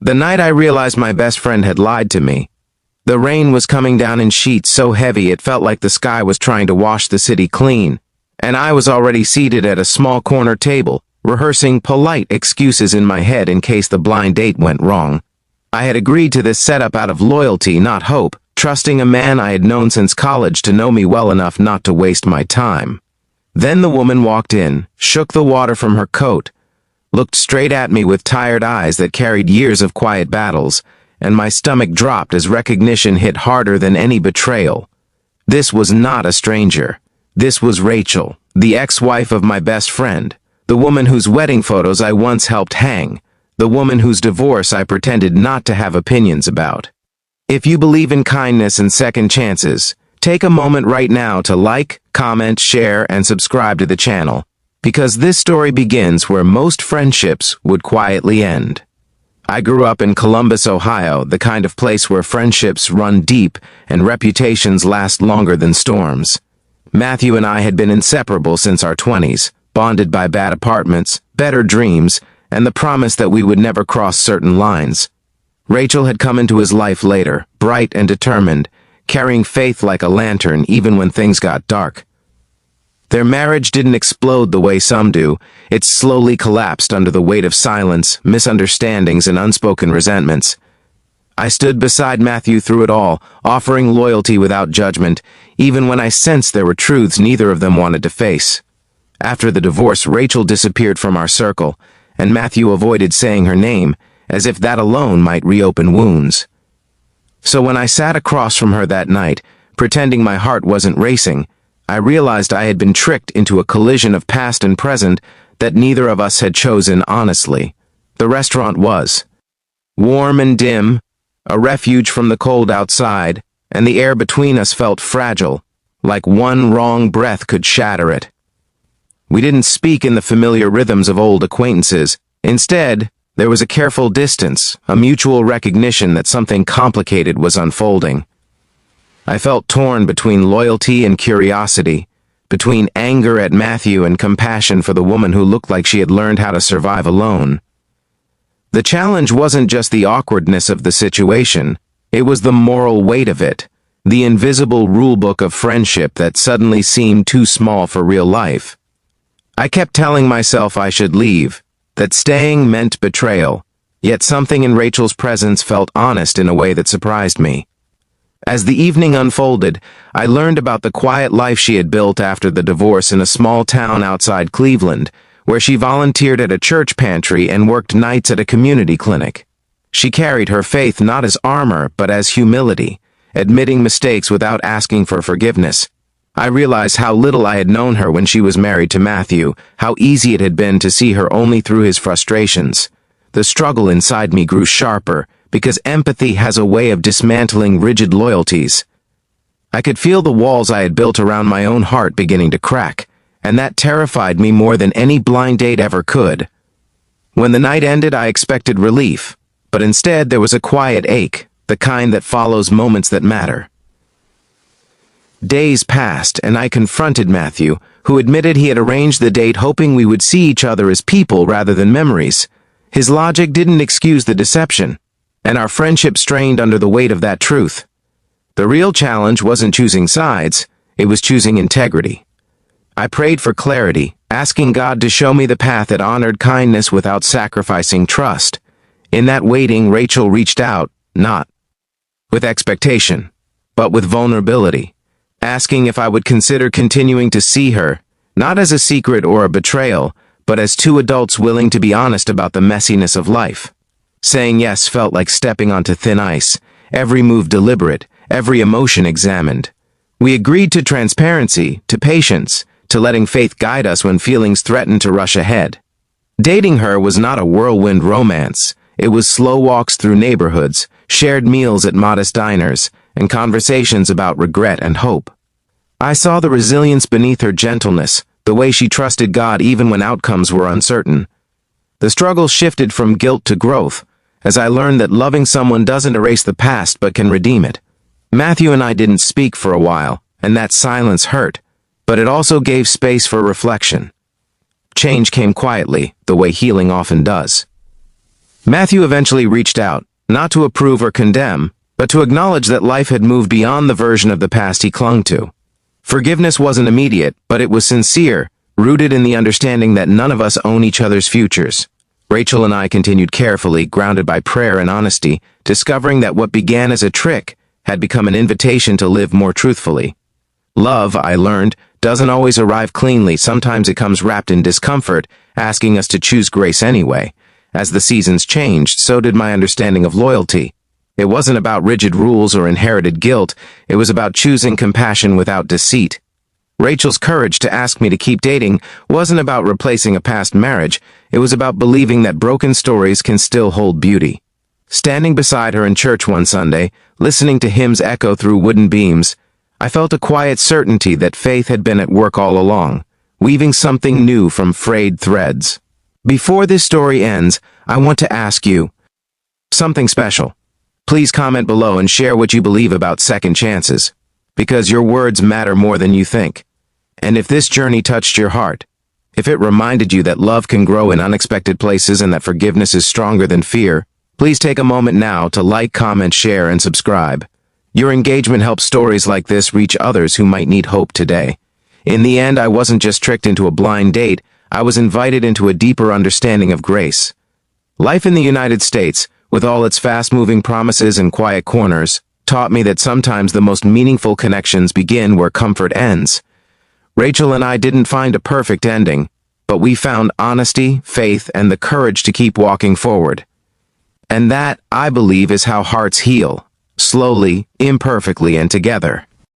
The night I realized my best friend had lied to me. The rain was coming down in sheets so heavy it felt like the sky was trying to wash the city clean, and I was already seated at a small corner table, rehearsing polite excuses in my head in case the blind date went wrong. I had agreed to this setup out of loyalty, not hope, trusting a man I had known since college to know me well enough not to waste my time. Then the woman walked in, shook the water from her coat, looked straight at me with tired eyes that carried years of quiet battles, and my stomach dropped as recognition hit harder than any betrayal. This was not a stranger. This was Rachel, the ex-wife of my best friend, the woman whose wedding photos I once helped hang, the woman whose divorce I pretended not to have opinions about. If you believe in kindness and second chances, take a moment right now to like, comment, share, and subscribe to the channel, because this story begins where most friendships would quietly end. I grew up in Columbus, Ohio, the kind of place where friendships run deep and reputations last longer than storms. Matthew and I had been inseparable since our 20s, bonded by bad apartments, better dreams, and the promise that we would never cross certain lines. Rachel had come into his life later, bright and determined, carrying faith like a lantern even when things got dark. Their marriage didn't explode the way some do. It slowly collapsed under the weight of silence, misunderstandings, and unspoken resentments. I stood beside Matthew through it all, offering loyalty without judgment, even when I sensed there were truths neither of them wanted to face. After the divorce, Rachel disappeared from our circle, and Matthew avoided saying her name, as if that alone might reopen wounds. So when I sat across from her that night, pretending my heart wasn't racing, I realized I had been tricked into a collision of past and present that neither of us had chosen honestly. The restaurant was warm and dim, a refuge from the cold outside, and the air between us felt fragile, like one wrong breath could shatter it. We didn't speak in the familiar rhythms of old acquaintances. Instead, there was a careful distance, a mutual recognition that something complicated was unfolding. I felt torn between loyalty and curiosity, between anger at Matthew and compassion for the woman who looked like she had learned how to survive alone. The challenge wasn't just the awkwardness of the situation, it was the moral weight of it, the invisible rulebook of friendship that suddenly seemed too small for real life. I kept telling myself I should leave, that staying meant betrayal, yet something in Rachel's presence felt honest in a way that surprised me. As the evening unfolded, I learned about the quiet life she had built after the divorce in a small town outside Cleveland, where she volunteered at a church pantry and worked nights at a community clinic. She carried her faith not as armor, but as humility, admitting mistakes without asking for forgiveness. I realized how little I had known her when she was married to Matthew, how easy it had been to see her only through his frustrations. The struggle inside me grew sharper, because empathy has a way of dismantling rigid loyalties. I could feel the walls I had built around my own heart beginning to crack, and that terrified me more than any blind date ever could. When the night ended, I expected relief, but instead there was a quiet ache, the kind that follows moments that matter. Days passed, and I confronted Matthew, who admitted he had arranged the date hoping we would see each other as people rather than memories. His logic didn't excuse the deception, and our friendship strained under the weight of that truth. The real challenge wasn't choosing sides, it was choosing integrity. I prayed for clarity, asking God to show me the path that honored kindness without sacrificing trust. In that waiting, Rachel reached out, not with expectation, but with vulnerability, asking if I would consider continuing to see her, not as a secret or a betrayal, but as two adults willing to be honest about the messiness of life. Saying yes felt like stepping onto thin ice, every move deliberate, every emotion examined. We agreed to transparency, to patience, to letting faith guide us when feelings threatened to rush ahead. Dating her was not a whirlwind romance. It was slow walks through neighborhoods, shared meals at modest diners, and conversations about regret and hope. I saw the resilience beneath her gentleness, the way she trusted God even when outcomes were uncertain. The struggle shifted from guilt to growth, as I learned that loving someone doesn't erase the past but can redeem it. Matthew and I didn't speak for a while, and that silence hurt, but it also gave space for reflection. Change came quietly, the way healing often does. Matthew eventually reached out, not to approve or condemn, but to acknowledge that life had moved beyond the version of the past he clung to. Forgiveness wasn't immediate, but it was sincere, rooted in the understanding that none of us own each other's futures. Rachel and I continued carefully, grounded by prayer and honesty, discovering that what began as a trick had become an invitation to live more truthfully. Love, I learned, doesn't always arrive cleanly. Sometimes it comes wrapped in discomfort, asking us to choose grace anyway. As the seasons changed, so did my understanding of loyalty. It wasn't about rigid rules or inherited guilt. It was about choosing compassion without deceit. Rachel's courage to ask me to keep dating wasn't about replacing a past marriage. It was about believing that broken stories can still hold beauty. Standing beside her in church one Sunday, listening to hymns echo through wooden beams, I felt a quiet certainty that faith had been at work all along, weaving something new from frayed threads. Before this story ends, I want to ask you something special. Please comment below and share what you believe about second chances, because your words matter more than you think. And if this journey touched your heart, if it reminded you that love can grow in unexpected places and that forgiveness is stronger than fear, please take a moment now to like, comment, share, and subscribe. Your engagement helps stories like this reach others who might need hope today. In the end, I wasn't just tricked into a blind date, I was invited into a deeper understanding of grace. Life in the United States, with all its fast-moving promises and quiet corners, taught me that sometimes the most meaningful connections begin where comfort ends. Rachel and I didn't find a perfect ending, but we found honesty, faith, and the courage to keep walking forward. And that, I believe, is how hearts heal, slowly, imperfectly, and together.